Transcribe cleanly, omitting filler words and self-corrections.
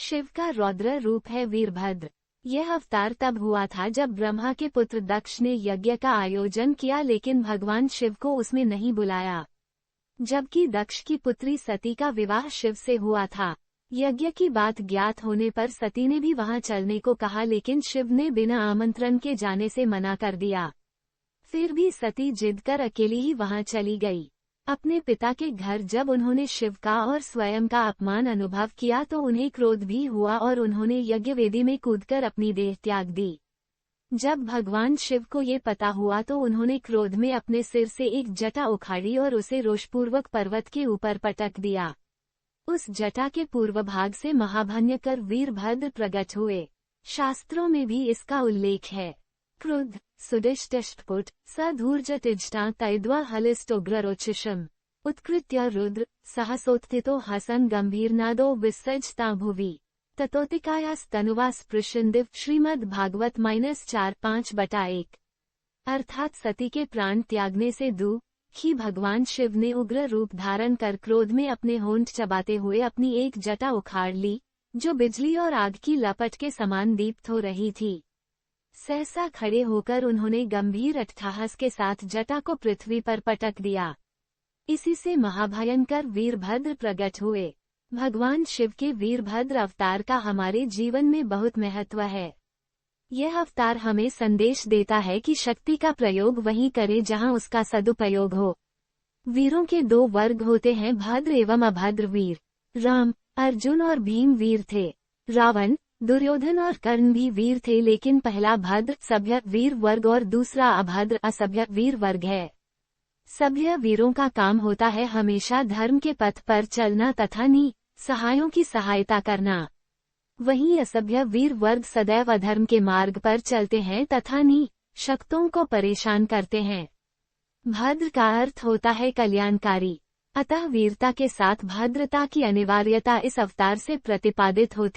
शिव का रौद्र रूप है वीरभद्र। यह अवतार तब हुआ था जब ब्रह्मा के पुत्र दक्ष ने यज्ञ का आयोजन किया, लेकिन भगवान शिव को उसमें नहीं बुलाया। जबकि दक्ष की पुत्री सती का विवाह शिव से हुआ था। यज्ञ की बात ज्ञात होने पर सती ने भी वहां चलने को कहा, लेकिन शिव ने बिना आमंत्रण के जाने से मना कर दिया। फिर भी सती जिद कर अकेली ही वहां चली गई। अपने पिता के घर जब उन्होंने शिव का और स्वयं का अपमान अनुभव किया तो उन्हें क्रोध भी हुआ और उन्होंने यज्ञ वेदी में कूदकर अपनी देह त्याग दी। जब भगवान शिव को ये पता हुआ तो उन्होंने क्रोध में अपने सिर से एक जटा उखाड़ी और उसे रोषपूर्वक पर्वत के ऊपर पटक दिया। उस जटा के पूर्व भाग से महाभयंकर वीरभद्र प्रकट हुए। शास्त्रों में भी इसका उल्लेख है। क्रुद्ध सुदिष्टपुट सधूर्जटिज्टा तैद्वा हलिस्तोग्ररोचिषम् उत्कृत्य रुद्र सहसोत्थितो हसन गंभीरनादो विसजता भुवि ततोतिकायास्तनुवा स्पृशन्दिव श्रीमद्भागवत -4-5/1। अर्थात सती के प्राण त्यागने से ही भगवान शिव ने उग्र रूप धारण कर क्रोध में अपने होंठ चबाते हुए अपनी एक जटा उखाड़ ली, जो बिजली और आग की लपट के समान दीप्त हो रही थी। सहसा खड़े होकर उन्होंने गंभीर अट्टहास के साथ जटा को पृथ्वी पर पटक दिया। इसी से महाभयंकर वीरभद्र प्रकट हुए। भगवान शिव के वीरभद्र अवतार का हमारे जीवन में बहुत महत्व है। यह अवतार हमें संदेश देता है कि शक्ति का प्रयोग वहीं करें जहां उसका सदुपयोग हो। वीरों के 2 वर्ग होते हैं, भद्र एवं अभद्र वीर। राम, अर्जुन और भीम वीर थे। रावण, दुर्योधन और कर्ण भी वीर थे, लेकिन पहला भद्र सभ्य वीर वर्ग और दूसरा अभद्र असभ्य वीर वर्ग है। सभ्य वीरों का काम होता है हमेशा धर्म के पथ पर चलना तथा सहायों की सहायता करना। वहीं असभ्य वीर वर्ग सदैव अधर्म के मार्ग पर चलते हैं तथा शक्तों को परेशान करते हैं। भद्र का अर्थ होता है कल्याणकारी। अतः वीरता के साथ भद्रता की अनिवार्यता इस अवतार से प्रतिपादित होती